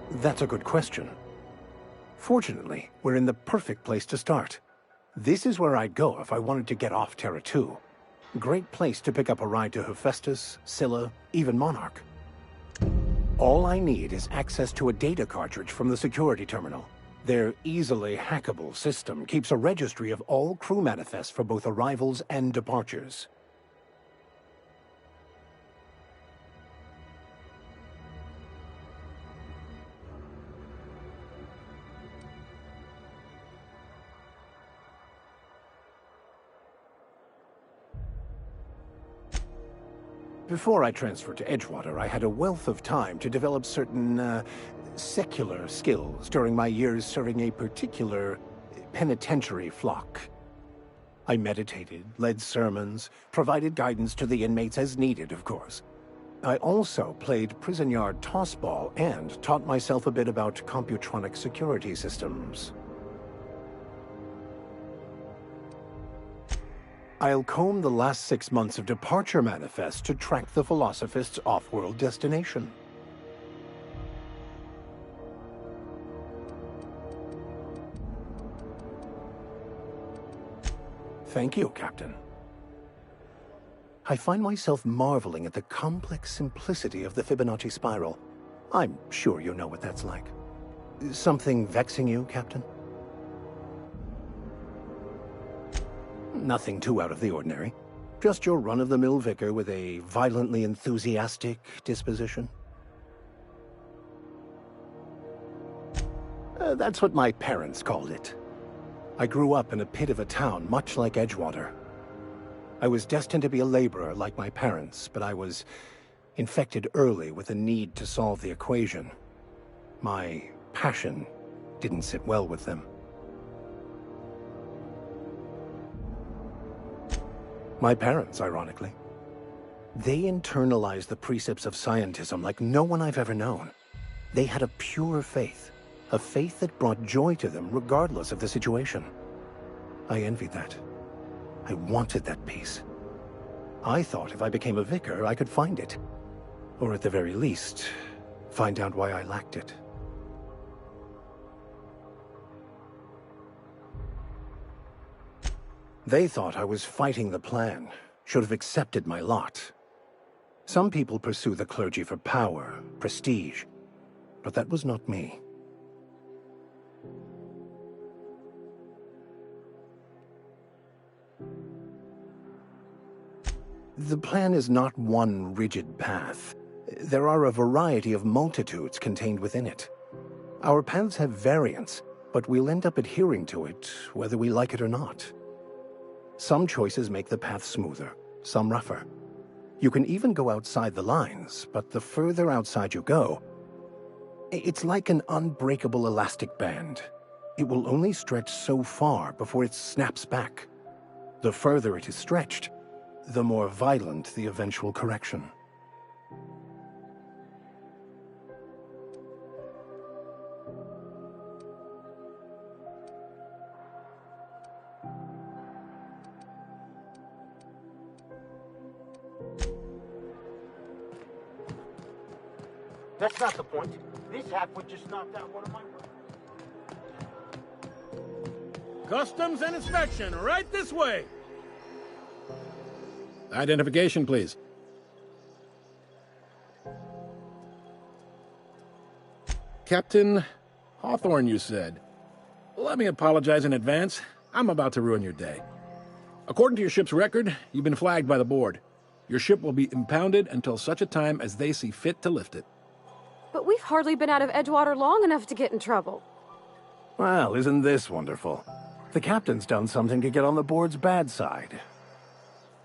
That's a good question. Fortunately, we're in the perfect place to start. This is where I'd go if I wanted to get off Terra 2. Great place to pick up a ride to Hephaestus, Scylla, even Monarch. All I need is access to a data cartridge from the security terminal. Their easily hackable system keeps a registry of all crew manifests for both arrivals and departures. Before I transferred to Edgewater, I had a wealth of time to develop certain, secular skills during my years serving a particular penitentiary flock. I meditated, led sermons, provided guidance to the inmates as needed, of course. I also played prison yard tossball and taught myself a bit about computronic security systems. I'll comb the last 6 months of departure manifest to track the Philosophist's off-world destination. Thank you, Captain. I find myself marveling at the complex simplicity of the Fibonacci spiral. I'm sure you know what that's like. Something vexing you, Captain? Nothing too out of the ordinary. Just your run-of-the-mill vicar with a violently enthusiastic disposition. That's what my parents called it. I grew up in a pit of a town much like Edgewater. I was destined to be a laborer like my parents, but I was infected early with a need to solve the equation. My passion didn't sit well with them. My parents, ironically. They internalized the precepts of scientism like no one I've ever known. They had a pure faith, a faith that brought joy to them regardless of the situation. I envied that. I wanted that peace. I thought if I became a vicar, I could find it. Or at the very least, find out why I lacked it. They thought I was fighting the plan, should have accepted my lot. Some people pursue the clergy for power, prestige, but that was not me. The plan is not one rigid path. There are a variety of multitudes contained within it. Our paths have variance, but we'll end up adhering to it, whether we like it or not. Some choices make the path smoother, some rougher. You can even go outside the lines, but the further outside you go, it's like an unbreakable elastic band. It will only stretch so far before it snaps back. The further it is stretched, the more violent the eventual correction. That's not the point. This halfwit just knocked out one of my brothers. Customs and inspection, right this way. Identification, please. Captain Hawthorne, you said. Let me apologize in advance. I'm about to ruin your day. According to your ship's record, you've been flagged by the board. Your ship will be impounded until such a time as they see fit to lift it. But we've hardly been out of Edgewater long enough to get in trouble. Well, isn't this wonderful? The captain's done something to get on the board's bad side.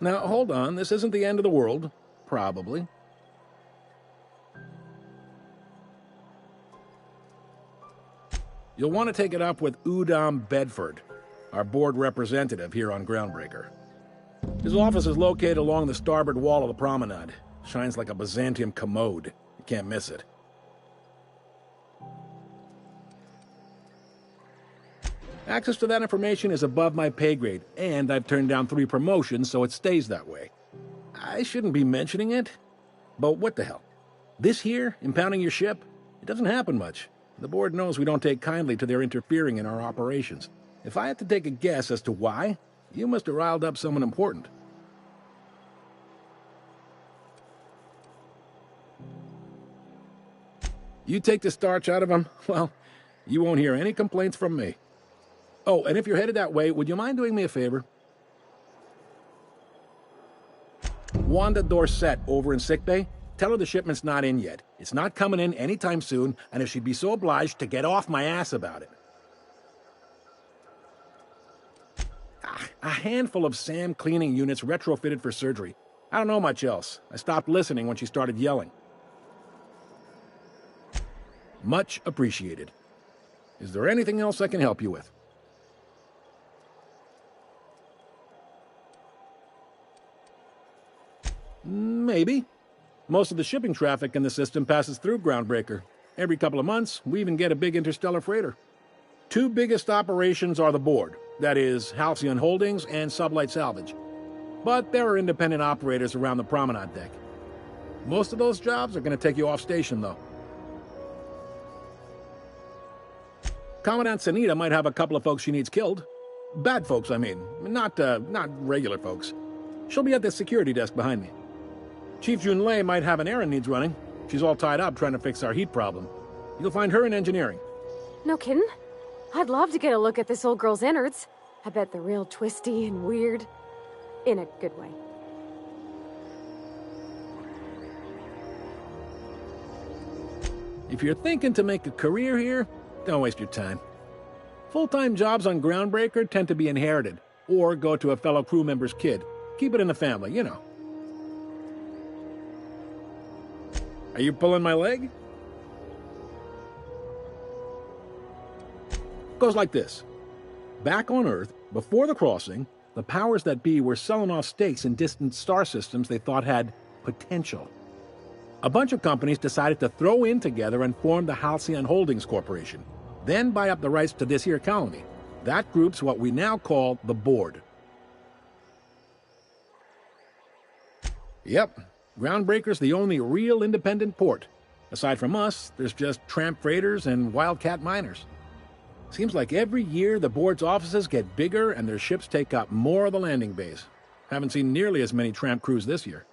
Now, hold on. This isn't the end of the world. Probably. You'll want to take it up with Udom Bedford, our board representative here on Groundbreaker. His office is located along the starboard wall of the promenade. Shines like a Byzantium commode. You can't miss it. Access to that information is above my pay grade, and I've turned down 3 promotions, so it stays that way. I shouldn't be mentioning it, but what the hell? This here, impounding your ship, It doesn't happen much. The board knows we don't take kindly to their interfering in our operations. If I had to take a guess as to why, you must have riled up someone important. You take the starch out of them, well, you won't hear any complaints from me. Oh, and if you're headed that way, would you mind doing me a favor? Wanda Dorset over in sickbay, tell her the shipment's not in yet. It's not coming in anytime soon, and if she'd be so obliged to get off my ass about it. A handful of SAM cleaning units retrofitted for surgery. I don't know much else. I stopped listening when she started yelling. Much appreciated. Is there anything else I can help you with? Maybe. Most of the shipping traffic in the system passes through Groundbreaker. Every couple of months, we even get a big interstellar freighter. Two biggest operations are the board, that is, Halcyon Holdings and Sublight Salvage. But there are independent operators around the promenade deck. Most of those jobs are going to take you off station, though. Commandant Sanita might have a couple of folks she needs killed. Bad folks, I mean. Not regular folks. She'll be at the security desk behind me. Chief Junlei might have an errand needs running. She's all tied up trying to fix our heat problem. You'll find her in engineering. No kidding? I'd love to get a look at this old girl's innards. I bet they're real twisty and weird. In a good way. If you're thinking to make a career here, don't waste your time. Full-time jobs on Groundbreaker tend to be inherited, or go to a fellow crew member's kid. Keep it in the family, you know. Are you pulling my leg? Goes like this. Back on Earth, before the crossing, the powers that be were selling off stakes in distant star systems they thought had potential. A bunch of companies decided to throw in together and form the Halcyon Holdings Corporation, then buy up the rights to this here colony. That group's what we now call the Board. Yep, Groundbreaker's the only real independent port. Aside from us, there's just tramp freighters and wildcat miners. Seems like every year the Board's offices get bigger and their ships take up more of the landing bays. Haven't seen nearly as many tramp crews this year.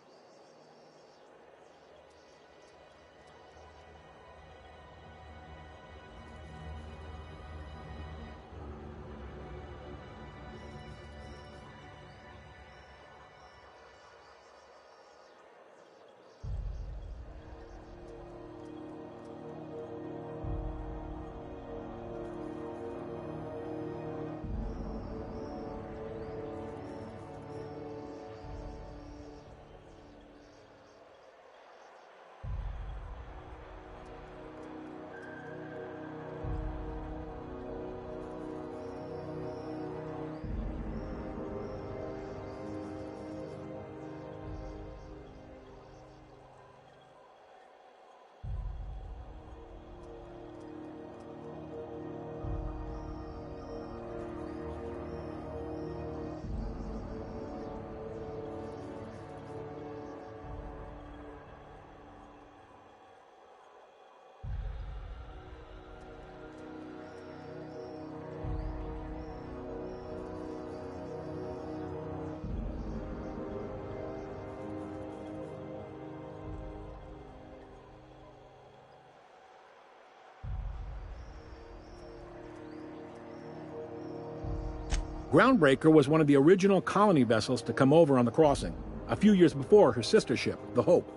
Groundbreaker was one of the original colony vessels to come over on the crossing, a few years before her sister ship, the Hope.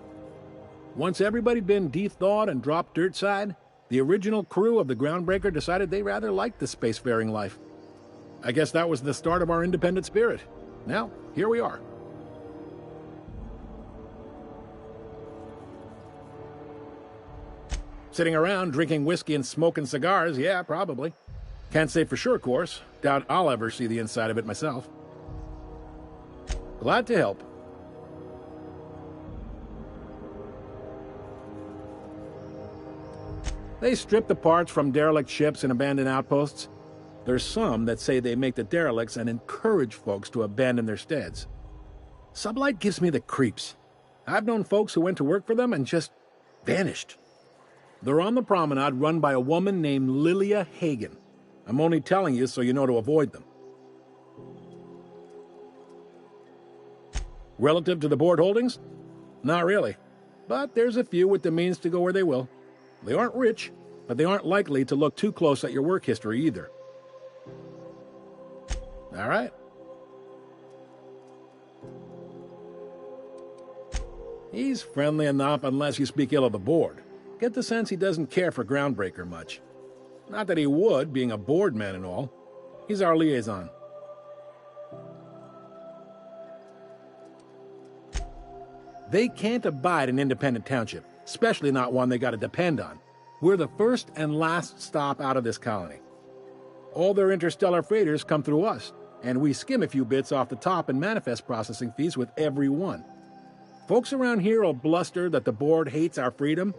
Once everybody'd been de-thawed and dropped dirt side, the original crew of the Groundbreaker decided they rather liked the spacefaring life. I guess that was the start of our independent spirit. Now, here we are. Sitting around drinking whiskey and smoking cigars, yeah, probably. Can't say for sure, of course. Doubt I'll ever see the inside of it myself. Glad to help. They strip the parts from derelict ships and abandoned outposts. There's some that say they make the derelicts and encourage folks to abandon their steads. Sublight gives me the creeps. I've known folks who went to work for them and just vanished. They're on the promenade run by a woman named Lilia Hagen. I'm only telling you so you know to avoid them. Relative to the board holdings? Not really. But there's a few with the means to go where they will. They aren't rich, but they aren't likely to look too close at your work history either. All right. He's friendly enough unless you speak ill of the board. Get the sense he doesn't care for Groundbreaker much. Not that he would, being a board man and all. He's our liaison. They can't abide an independent township, especially not one they gotta depend on. We're the first and last stop out of this colony. All their interstellar freighters come through us, and we skim a few bits off the top in manifest processing fees with every one. Folks around here will bluster that the board hates our freedom,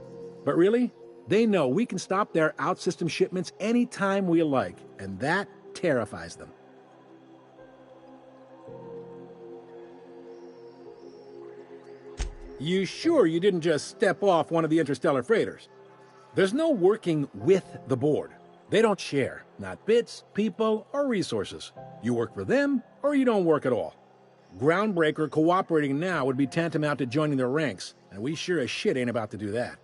but really, they know we can stop their out-system shipments anytime we like, and that terrifies them. You sure you didn't just step off one of the interstellar freighters? There's no working with the board. They don't share, not bits, people, or resources. You work for them, or you don't work at all. Groundbreaker cooperating now would be tantamount to joining their ranks, and we sure as shit ain't about to do that.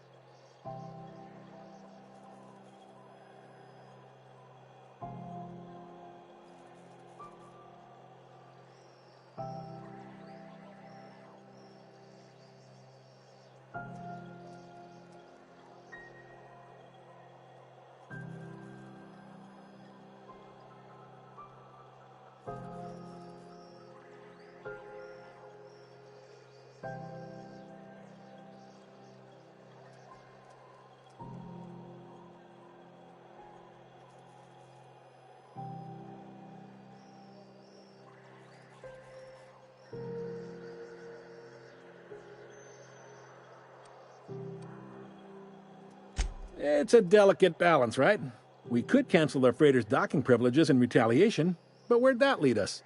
It's a delicate balance, right? We could cancel their freighters' docking privileges in retaliation, but where'd that lead us?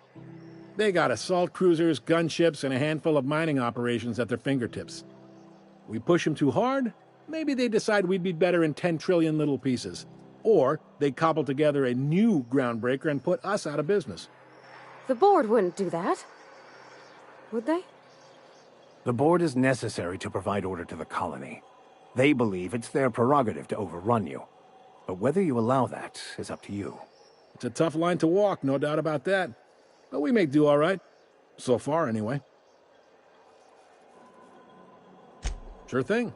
They got assault cruisers, gunships, and a handful of mining operations at their fingertips. We push them too hard, maybe they decide we'd be better in 10 trillion little pieces. Or they cobble together a new Groundbreaker and put us out of business. The board wouldn't do that. Would they? The board is necessary to provide order to the colony. They believe it's their prerogative to overrun you. But whether you allow that is up to you. It's a tough line to walk, no doubt about that. But we may do all right. So far, anyway. Sure thing.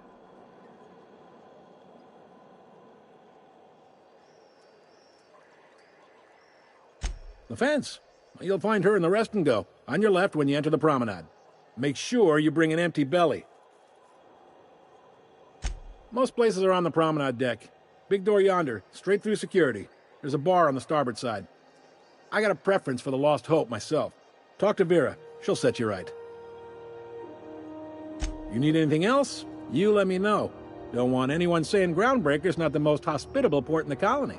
The fence. You'll find her in the rest and go, on your left when you enter the promenade. Make sure you bring an empty belly. Most places are on the promenade deck. Big door yonder, straight through security. There's a bar on the starboard side. I got a preference for the Lost Hope myself. Talk to Vera. She'll set you right. You need anything else? You let me know. Don't want anyone saying Groundbreaker's not the most hospitable port in the colony.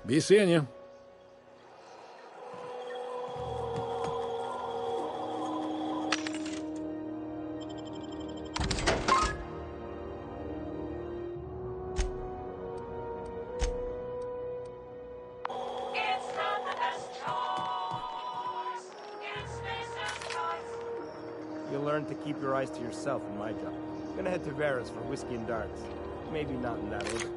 Be seeing you. You'll learn to keep your eyes to yourself in my job. I'm gonna head to Vera's for whiskey and darts. Maybe not in that order.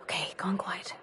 Okay, gone quiet.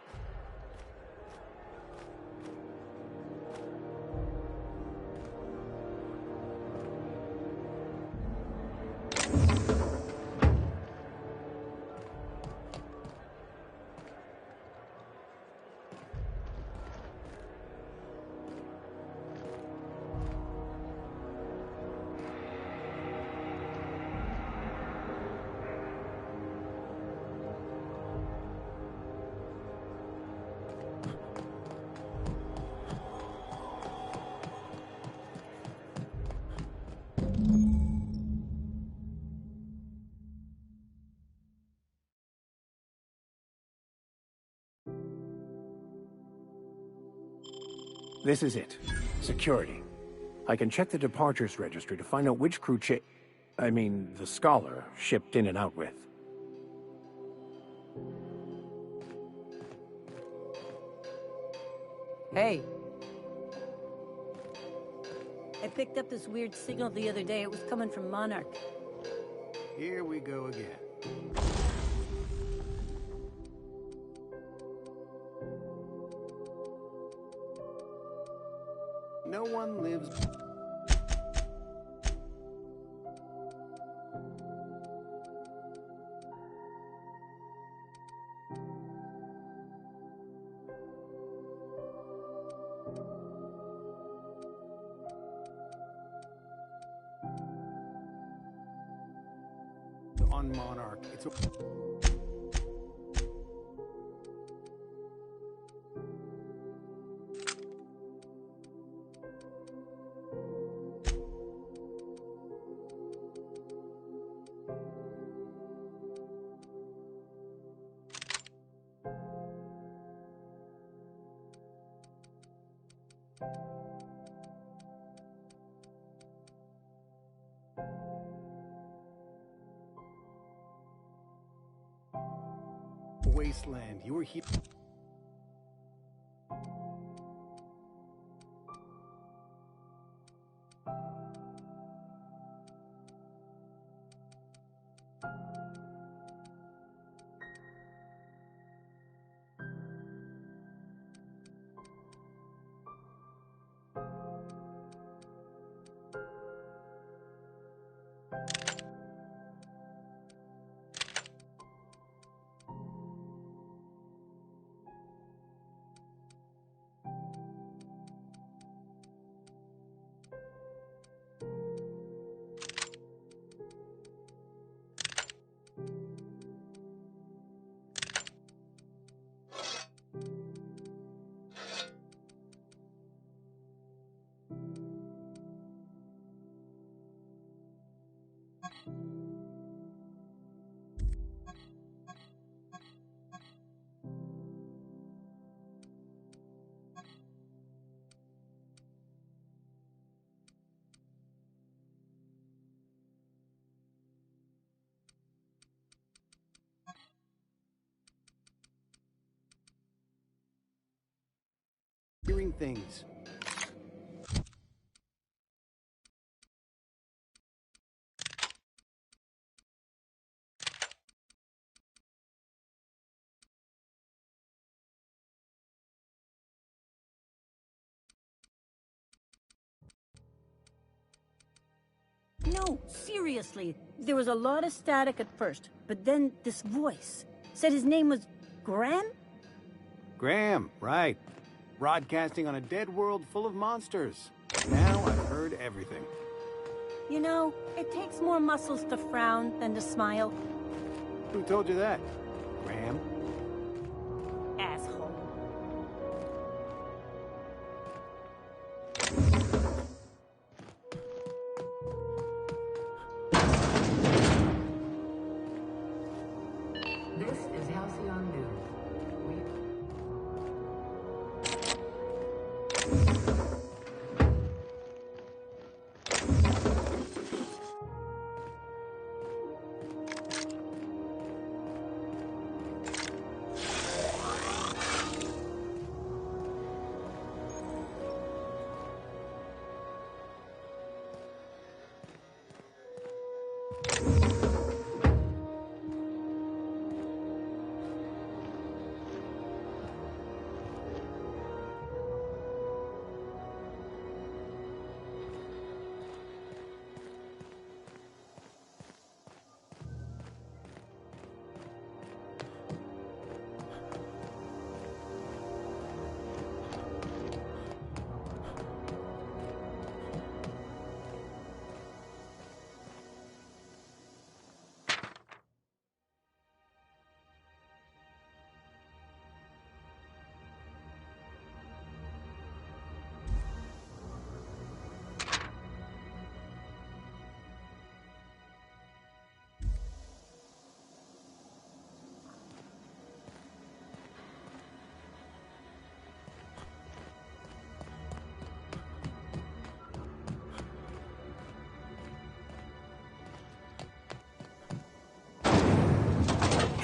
This is it. Security. I can check the departures registry to find out which crew the Scholar shipped in and out with. Hey. I picked up this weird signal the other day. It was coming from Monarch. Here we go again. No one lives... on Monarch. It's a... wasteland. You were here. Hearing things. No, seriously. There was a lot of static at first, but then this voice said his name was Graham? Graham, right. Broadcasting on a dead world full of monsters. Now I've heard everything. You know, it takes more muscles to frown than to smile. Who told you that? Graham? Asshole. This is Halcyon News.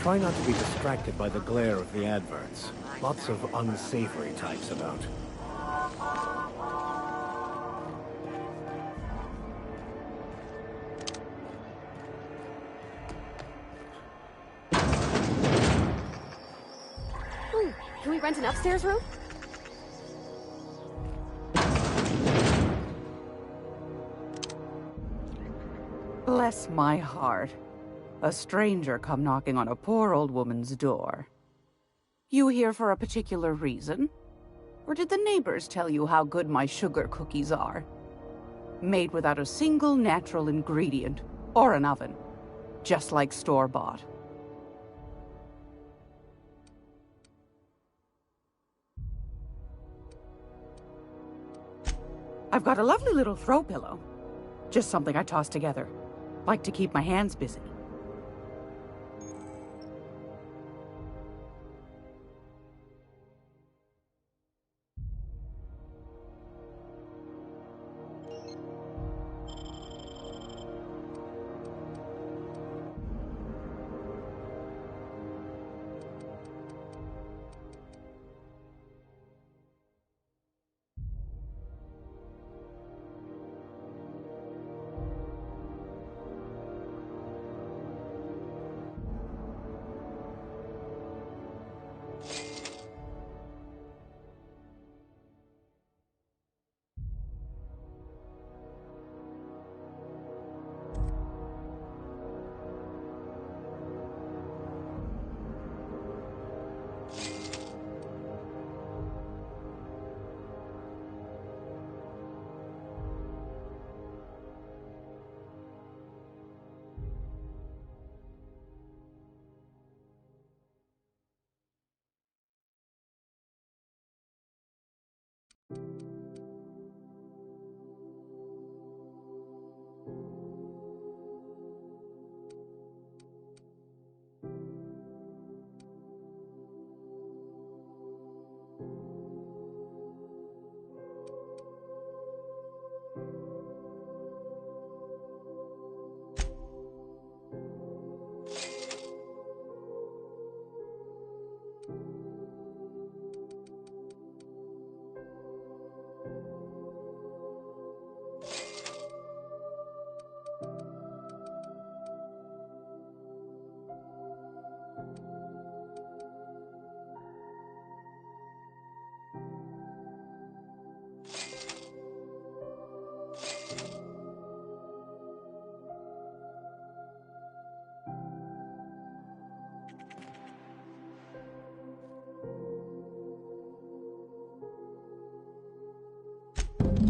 Try not to be distracted by the glare of the adverts. Lots of unsavory types about. Ooh, can we rent an upstairs room? Bless my heart. A stranger come knocking on a poor old woman's door. You here for a particular reason? Or did the neighbors tell you how good my sugar cookies are? Made without a single natural ingredient, or an oven. Just like store-bought. I've got a lovely little throw pillow. Just something I toss together. Like to keep my hands busy.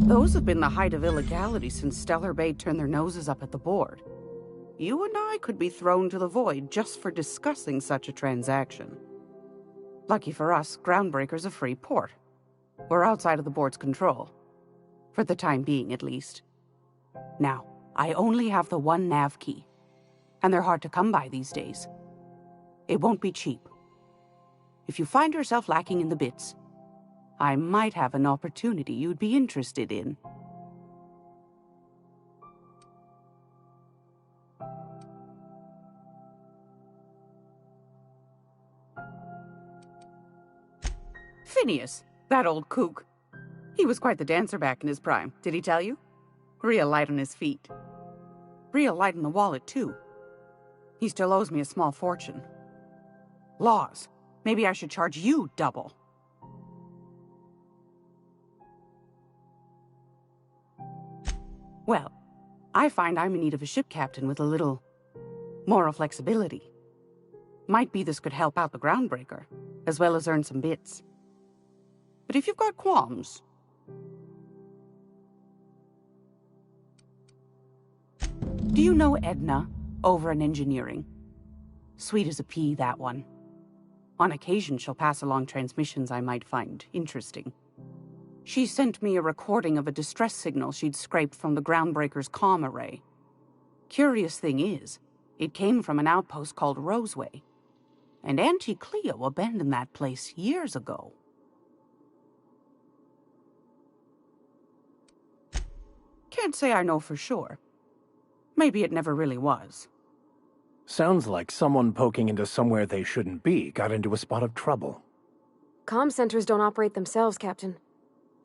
Those have been the height of illegality since Stellar Bay turned their noses up at the board. You and I could be thrown to the void just for discussing such a transaction. Lucky for us, Groundbreaker's a free port. We're outside of the board's control. For the time being, at least. Now, I only have the one nav key. And they're hard to come by these days. It won't be cheap. If you find yourself lacking in the bits, I might have an opportunity you'd be interested in. Phineas, that old kook. He was quite the dancer back in his prime, did he tell you? Real light on his feet. Real light in the wallet, too. He still owes me a small fortune. Laws. Maybe I should charge you double. Well, I find I'm in need of a ship captain with a little moral flexibility. Might be this could help out the Groundbreaker, as well as earn some bits. But if you've got qualms... Do you know Edna, over in engineering? Sweet as a pea, that one. On occasion, she'll pass along transmissions I might find interesting. She sent me a recording of a distress signal she'd scraped from the Groundbreaker's comm array. Curious thing is, it came from an outpost called Roseway. And Auntie Cleo abandoned that place years ago. Can't say I know for sure. Maybe it never really was. Sounds like someone poking into somewhere they shouldn't be got into a spot of trouble. Comm centers don't operate themselves, Captain.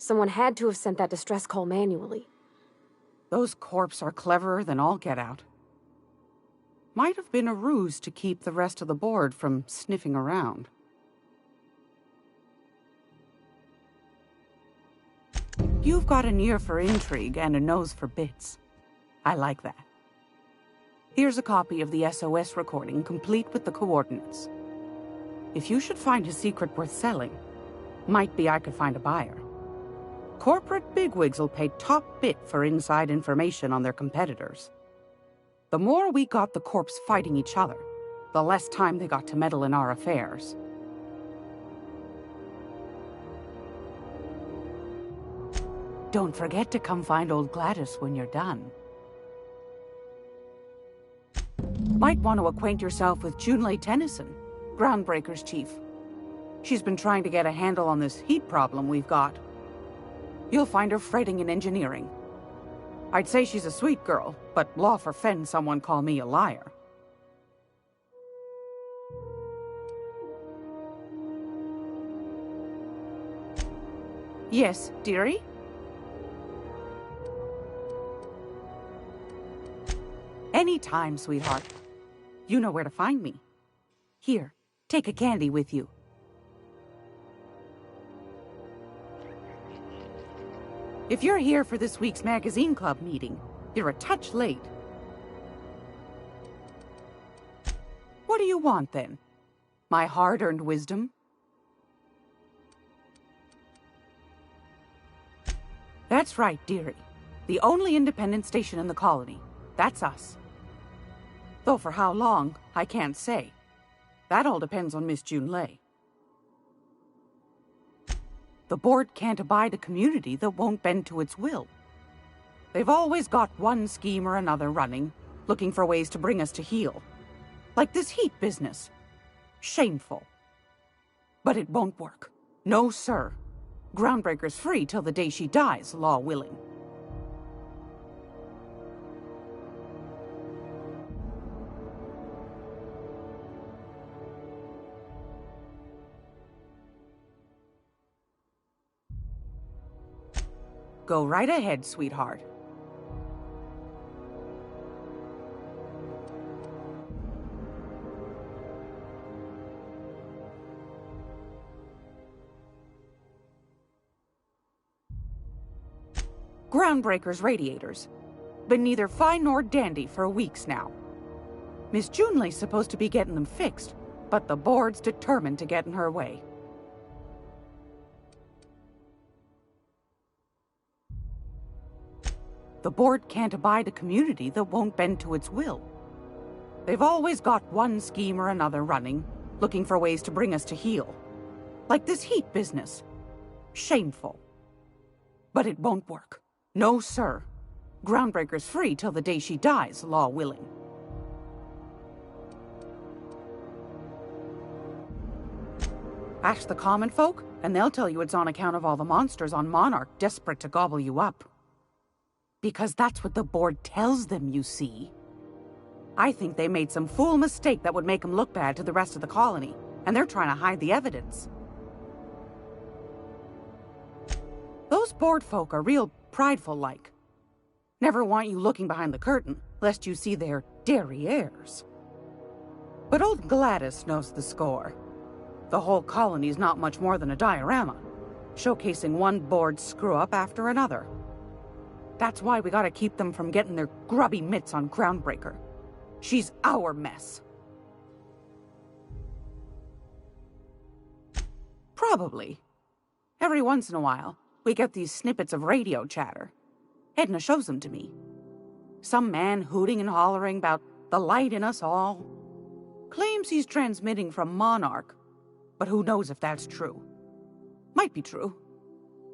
Someone had to have sent that distress call manually. Those corps are cleverer than all get out. Might have been a ruse to keep the rest of the board from sniffing around. You've got an ear for intrigue and a nose for bits. I like that. Here's a copy of the SOS recording, complete with the coordinates. If you should find a secret worth selling, might be I could find a buyer. Corporate bigwigs will pay top bit for inside information on their competitors. The more we got the corps fighting each other, the less time they got to meddle in our affairs. Don't forget to come find old Gladys when you're done. Might want to acquaint yourself with Junlei Tennyson, Groundbreaker's chief. She's been trying to get a handle on this heat problem we've got. You'll find her fretting in engineering. I'd say she's a sweet girl, but law forfend someone call me a liar. Yes, dearie? Anytime, sweetheart. You know where to find me. Here, take a candy with you. If you're here for this week's magazine club meeting, you're a touch late. What do you want, then? My hard-earned wisdom? That's right, dearie. The only independent station in the colony. That's us. Though for how long, I can't say. That all depends on Miss Junlei. The board can't abide a community that won't bend to its will. They've always got one scheme or another running, looking for ways to bring us to heel. Like this heat business. Shameful. But it won't work. No, sir. Groundbreaker's free till the day she dies, law willing. Go right ahead, sweetheart. Groundbreaker's radiators. Been neither fine nor dandy for weeks now. Miss Junlei's supposed to be getting them fixed, but the board's determined to get in her way. The board can't abide a community that won't bend to its will. They've always got one scheme or another running, looking for ways to bring us to heel. Like this heat business. Shameful. But it won't work. No, sir. Groundbreaker's free till the day she dies, law willing. Ask the common folk, and they'll tell you it's on account of all the monsters on Monarch desperate to gobble you up. Because that's what the board tells them, you see. I think they made some fool mistake that would make them look bad to the rest of the colony, and they're trying to hide the evidence. Those board folk are real prideful-like. Never want you looking behind the curtain, lest you see their derrieres. But old Gladys knows the score. The whole colony's not much more than a diorama, showcasing one board screw-up after another. That's why we gotta keep them from getting their grubby mitts on Groundbreaker. She's our mess. Probably. Every once in a while, we get these snippets of radio chatter. Edna shows them to me. Some man hooting and hollering about the light in us all. Claims he's transmitting from Monarch, but who knows if that's true. Might be true.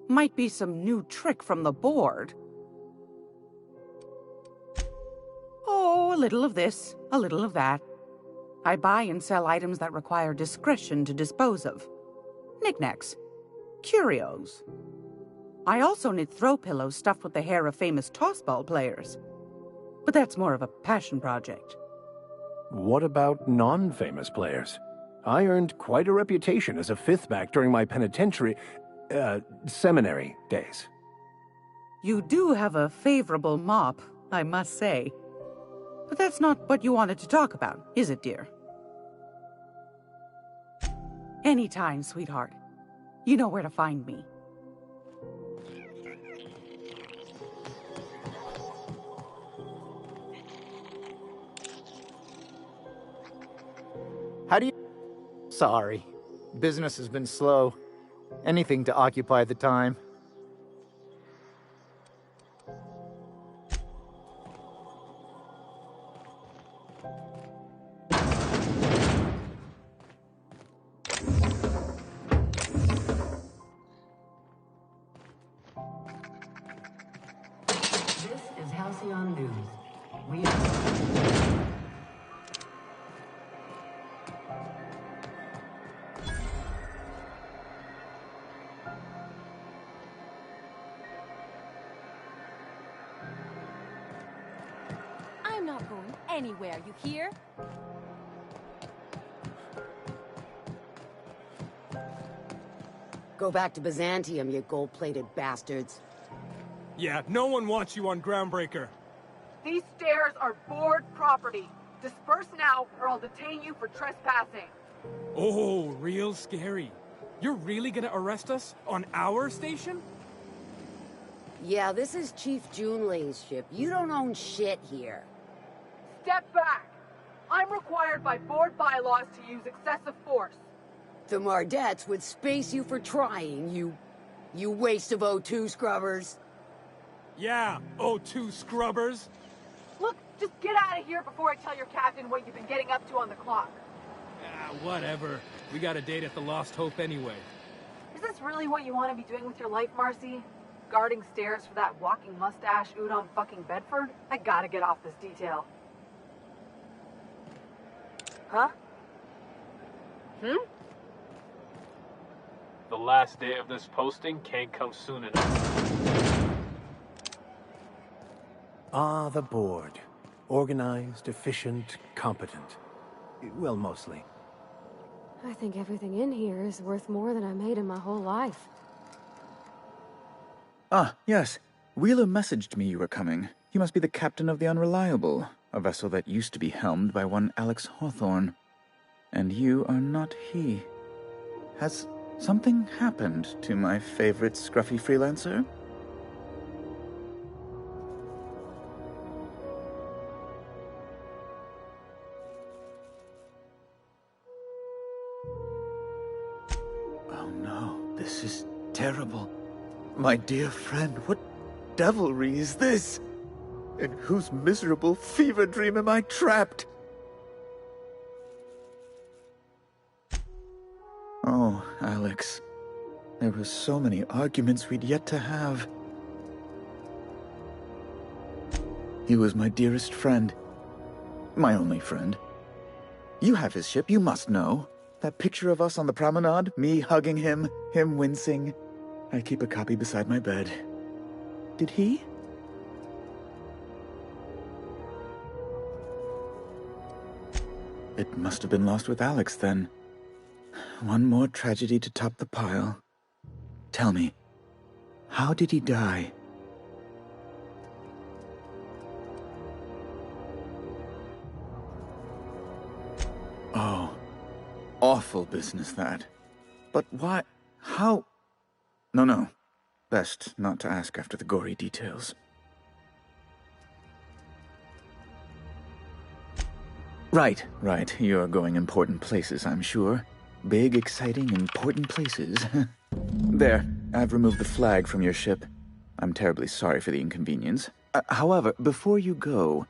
Might be some new trick from the board. Oh, a little of this, a little of that. I buy and sell items that require discretion to dispose of. Knickknacks. Curios. I also knit throw pillows stuffed with the hair of famous tossball players. But that's more of a passion project. What about non-famous players? I earned quite a reputation as a fifth back during my seminary days. You do have a favorable mop, I must say. But that's not what you wanted to talk about, is it, dear? Anytime, sweetheart. You know where to find me. How do you... Sorry. Business has been slow. Anything to occupy the time. This is Halcyon News. We are... I'm not going anywhere, you hear? Go back to Byzantium, you gold-plated bastards. Yeah, no one wants you on Groundbreaker. These stairs are board property. Disperse now, or I'll detain you for trespassing. Oh, real scary. You're really gonna arrest us on our station? Yeah, this is Chief Junlei's ship. You don't own shit here. Step back. I'm required by board bylaws to use excessive force. The Mardettes would space you for trying, you waste of O2 scrubbers. Yeah, O2 scrubbers. Look, just get out of here before I tell your captain what you've been getting up to on the clock. Ah, whatever. We got a date at the Lost Hope anyway. Is this really what you want to be doing with your life, Marcy? Guarding stairs for that walking mustache Udon fucking Bedford? I gotta get off this detail. Huh? The last day of this posting can't come soon enough. Ah, the board. Organized, efficient, competent. Well, mostly. I think everything in here is worth more than I made in my whole life. Ah, yes. Wheeler messaged me you were coming. He must be the captain of the Unreliable, a vessel that used to be helmed by one Alex Hawthorne. And you are not he. Has something happened to my favorite scruffy freelancer? Oh no, this is terrible. My dear friend, what devilry is this? In whose miserable fever dream am I trapped? Oh, Alex. There were so many arguments we'd yet to have. He was my dearest friend. My only friend. You have his ship, you must know. That picture of us on the promenade, me hugging him, him wincing. I keep a copy beside my bed. Did he? It must have been lost with Alex, then. One more tragedy to top the pile. Tell me, how did he die? Oh, awful business, that. But why? How? No. Best not to ask after the gory details. Right. You're going important places, I'm sure. Big, exciting, important places. There, I've removed the flag from your ship. I'm terribly sorry for the inconvenience. However, before you go,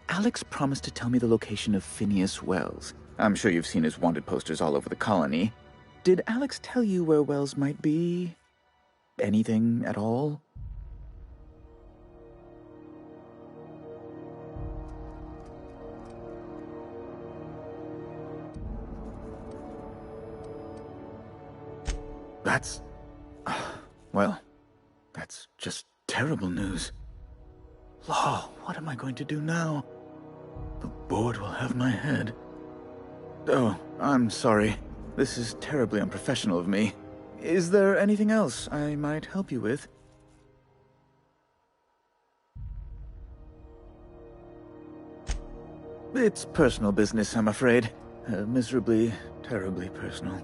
Alex promised to tell me the location of Phineas Wells. I'm sure you've seen his wanted posters all over the colony. Did Alex tell you where Wells might be? Anything at all? That's... well, that's just terrible news. Law, what am I going to do now? The board will have my head. Oh, I'm sorry. This is terribly unprofessional of me. Is there anything else I might help you with? It's personal business, I'm afraid. Miserably, terribly personal.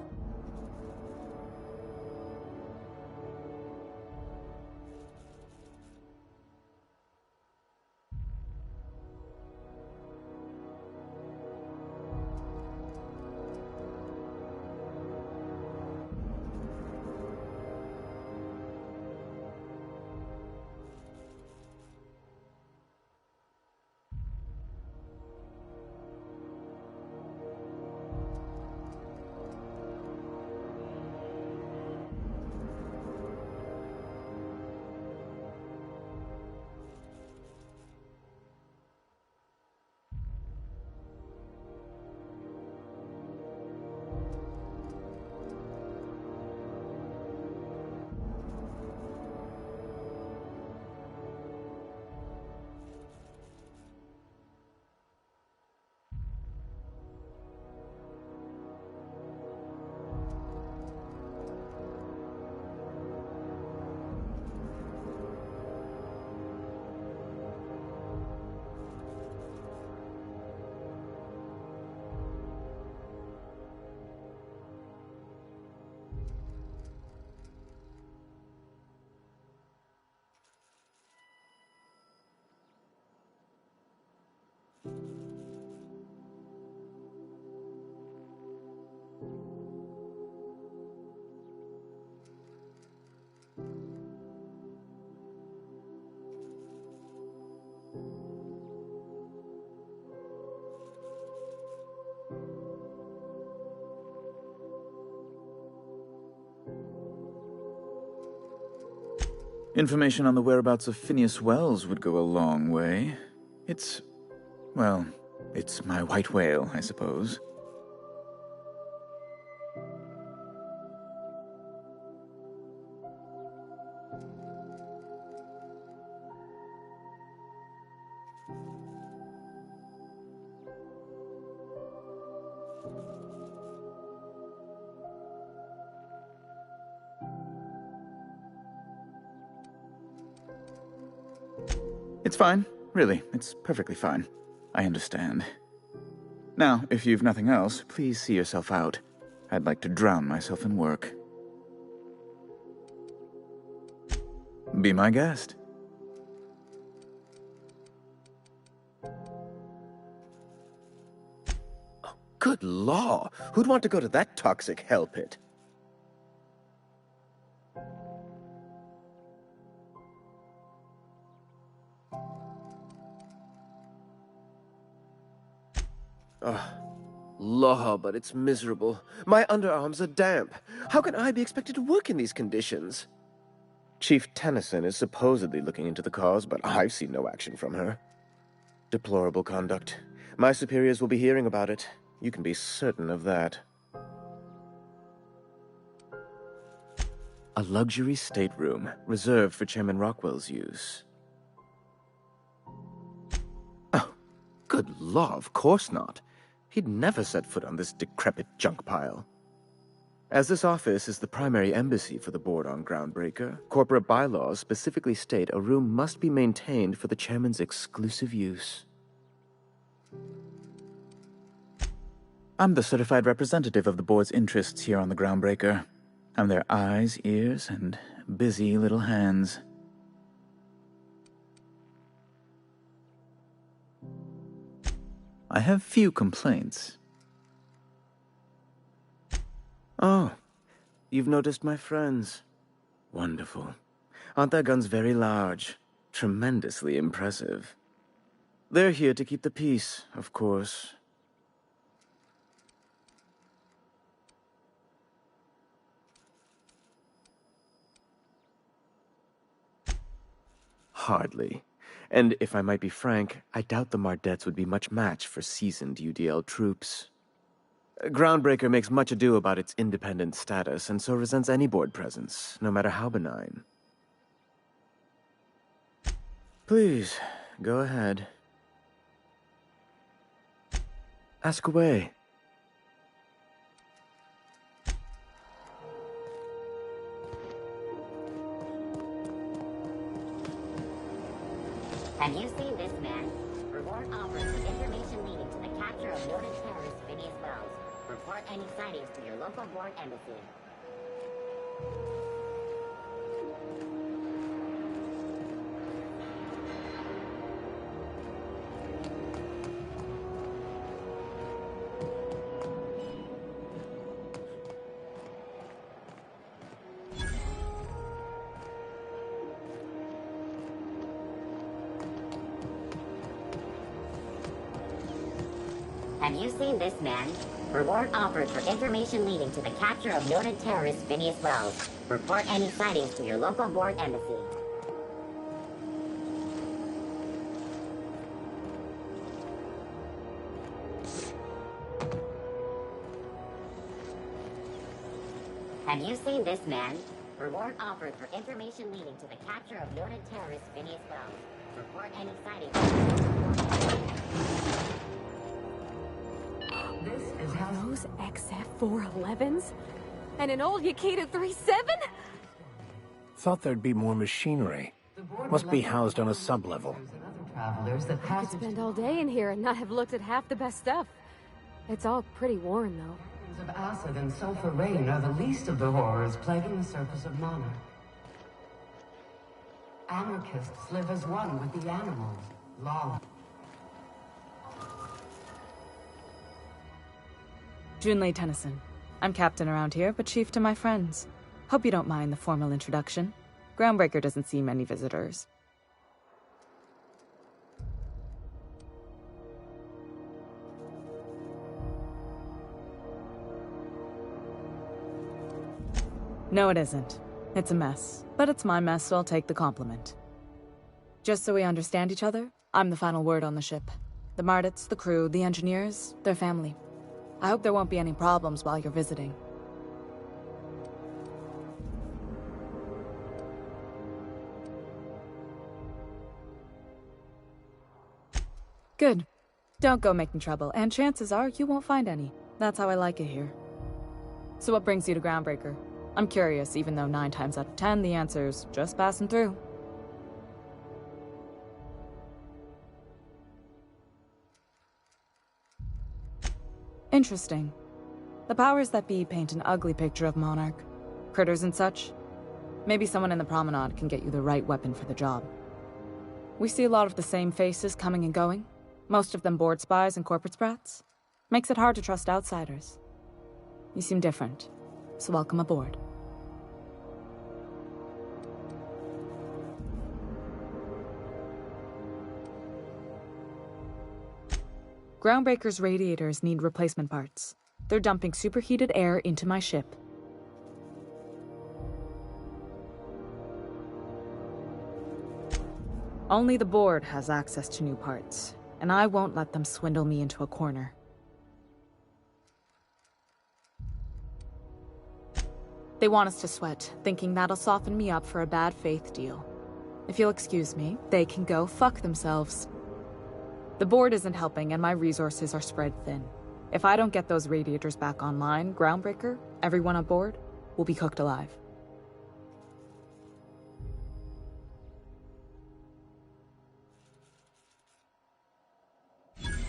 Information on the whereabouts of Phineas Wells would go a long way. It's my white whale, I suppose. It's fine. Really, it's perfectly fine. I understand. Now, if you've nothing else, please see yourself out. I'd like to drown myself in work. Be my guest. Oh, good law! Who'd want to go to that toxic hell pit? Law, but it's miserable. My underarms are damp. How can I be expected to work in these conditions? Chief Tennyson is supposedly looking into the cause, but I've seen no action from her. Deplorable conduct. My superiors will be hearing about it. You can be certain of that. A luxury stateroom, reserved for Chairman Rockwell's use. Oh, good law, of course not. He'd never set foot on this decrepit junk pile. As this office is the primary embassy for the board on Groundbreaker, corporate bylaws specifically state a room must be maintained for the chairman's exclusive use. I'm the certified representative of the board's interests here on the Groundbreaker. I'm their eyes, ears, and busy little hands. I have few complaints. Oh, you've noticed my friends. Wonderful. Aren't their guns very large? Tremendously impressive. They're here to keep the peace, of course. Hardly. And if I might be frank, I doubt the Mardettes would be much match for seasoned UDL troops. Groundbreaker makes much ado about its independent status, and so resents any board presence, no matter how benign. Please, go ahead. Ask away. Have you seen this man? Reward offers for information leading to the capture of noted terrorist Phineas Wells. Report any sightings to your local board embassy. Have you seen this man? Reward offered for information leading to the capture of noted terrorist Phineas Wells. Report any sightings to your local board embassy. Have you seen this man? Reward offered for information leading to the capture of noted terrorist Phineas Wells. Report any sightings to your local board embassy. Are those XF-411s? And an old Yakita 37? Thought there'd be more machinery. Must be housed on a sublevel. I could spend all day in here and not have looked at half the best stuff. It's all pretty worn, though. Of acid and sulfur rain are the least of the horrors plaguing the surface of Monarch. Anarchists live as one with the animals. Law. Junlei Tennyson. I'm captain around here, but chief to my friends. Hope you don't mind the formal introduction. Groundbreaker doesn't see many visitors. No, it isn't. It's a mess. But it's my mess, so I'll take the compliment. Just so we understand each other, I'm the final word on the ship. The Mardets, the crew, the engineers, their family. I hope there won't be any problems while you're visiting. Good. Don't go making trouble, and chances are you won't find any. That's how I like it here. So what brings you to Groundbreaker? I'm curious, even though 9 times out of 10 the answer's just passing through. Interesting. The powers that be paint an ugly picture of Monarch. Critters and such. Maybe someone in the promenade can get you the right weapon for the job. We see a lot of the same faces coming and going. Most of them board spies and corporate sprats. Makes it hard to trust outsiders. You seem different, so welcome aboard. Groundbreaker's radiators need replacement parts. They're dumping superheated air into my ship. Only the board has access to new parts, and I won't let them swindle me into a corner. They want us to sweat, thinking that'll soften me up for a bad faith deal. If you'll excuse me, they can go fuck themselves. The board isn't helping, and my resources are spread thin. If I don't get those radiators back online, Groundbreaker, everyone on board, will be cooked alive.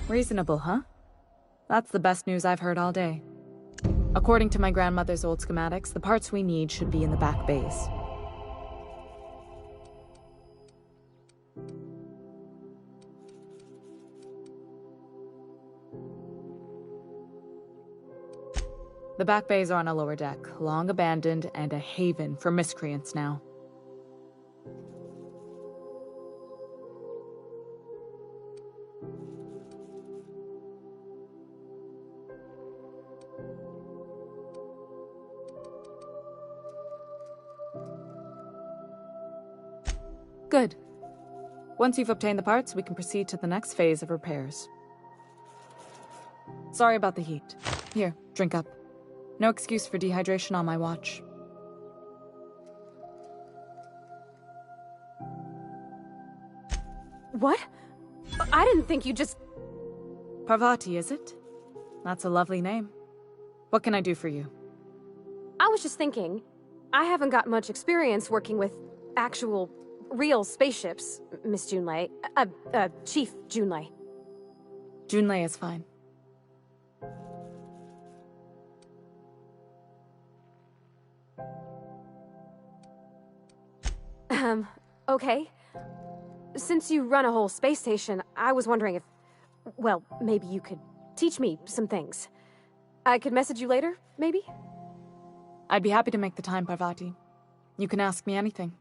Reasonable, huh? That's the best news I've heard all day. According to my grandmother's old schematics, the parts we need should be in the back bays. The back bays are on a lower deck, long abandoned and a haven for miscreants now. Good. Once you've obtained the parts, we can proceed to the next phase of repairs. Sorry about the heat. Here, drink up. No excuse for dehydration on my watch. What? I didn't think you just... Parvati, is it? That's a lovely name. What can I do for you? I was just thinking, I haven't got much experience working with actual, real spaceships, Miss Junlei. Chief Junlei. Junlei is fine. Okay. Since you run a whole space station, I was wondering if... Well, maybe you could teach me some things. I could message you later, maybe? I'd be happy to make the time, Parvati. You can ask me anything.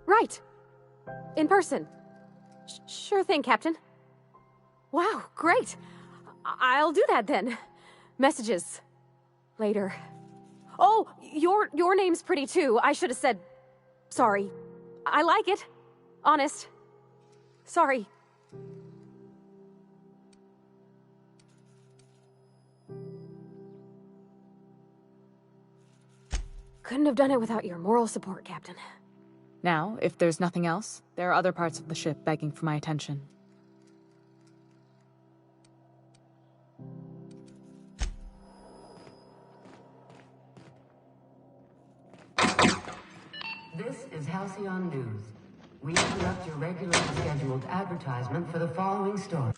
Right. In person. Sure thing, Captain. Wow, great. I'll do that then. Messages. Later. Oh, your name's pretty too. I should have said... Sorry. I like it. Honest. Sorry. Couldn't have done it without your moral support, Captain. Now, if there's nothing else, there are other parts of the ship begging for my attention. This is Halcyon News. We interrupt your regularly scheduled advertisement for the following story.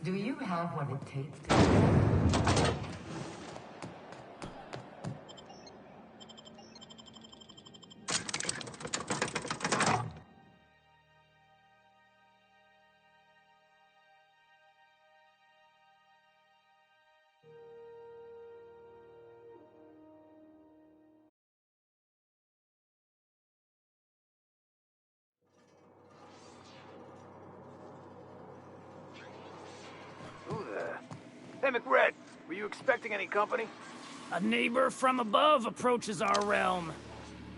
Do you have what it takes to... Hey, McRed, were you expecting any company? A neighbor from above approaches our realm.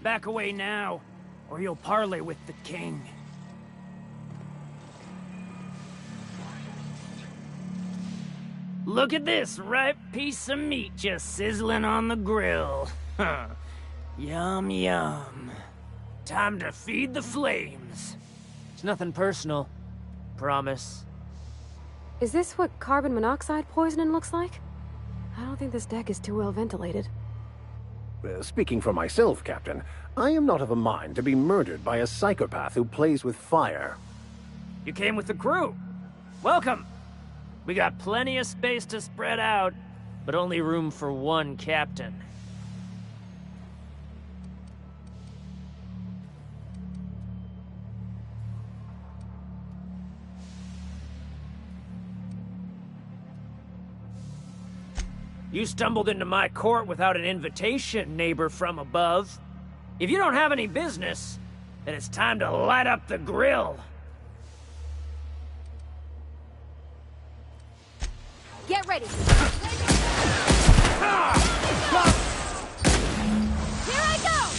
Back away now, or you'll parley with the king. Look at this ripe piece of meat just sizzling on the grill. Yum, yum. Time to feed the flames. It's nothing personal. Promise. Is this what carbon monoxide poisoning looks like? I don't think this deck is too well ventilated. Speaking for myself, Captain, I am not of a mind to be murdered by a psychopath who plays with fire. You came with the crew. Welcome. We got plenty of space to spread out, but only room for one captain. You stumbled into my court without an invitation, neighbor from above. If you don't have any business, then it's time to light up the grill. Get ready. Here I go!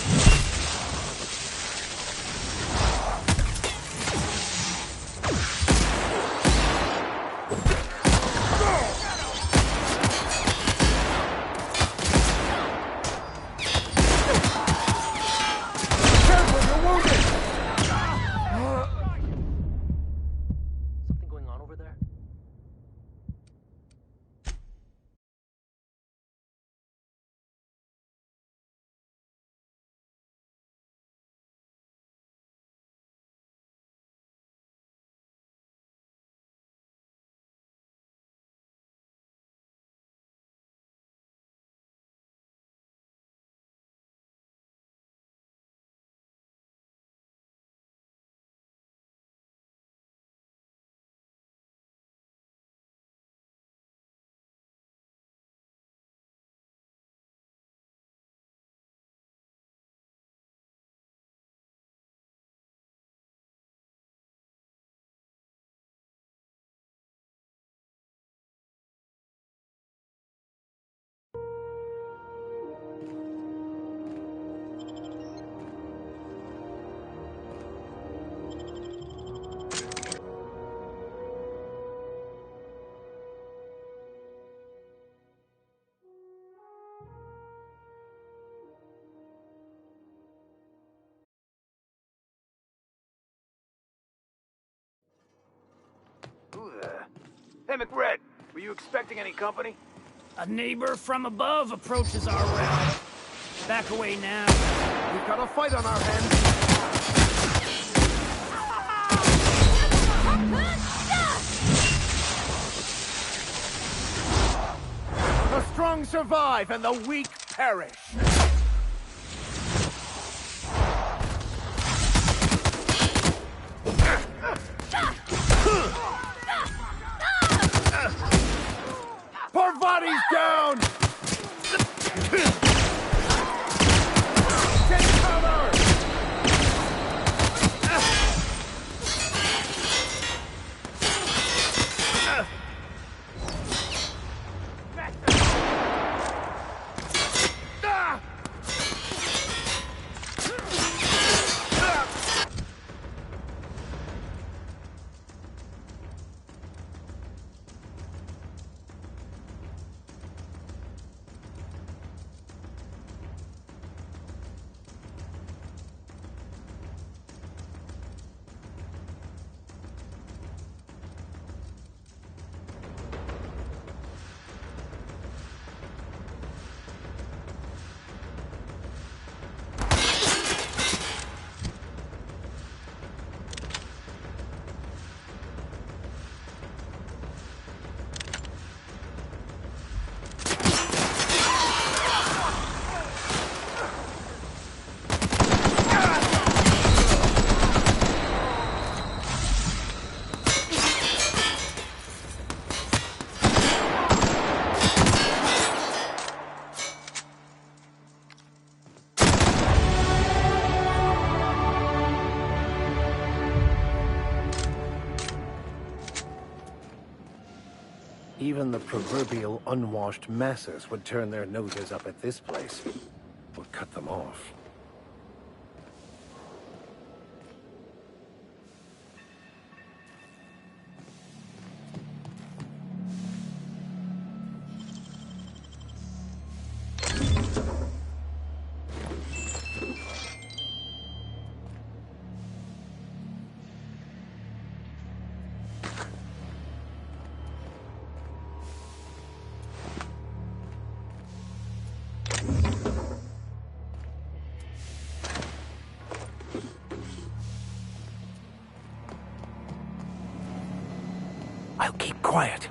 Something going on over there? Who the... Hey, McRed, were you expecting any company? A neighbor from above approaches our realm. Back away now. We've got a fight on our hands. The strong survive and the weak perish. Parvati's down! Take cover! Even the proverbial unwashed masses would turn their noses up at this place. We'll cut them off. I'll keep quiet.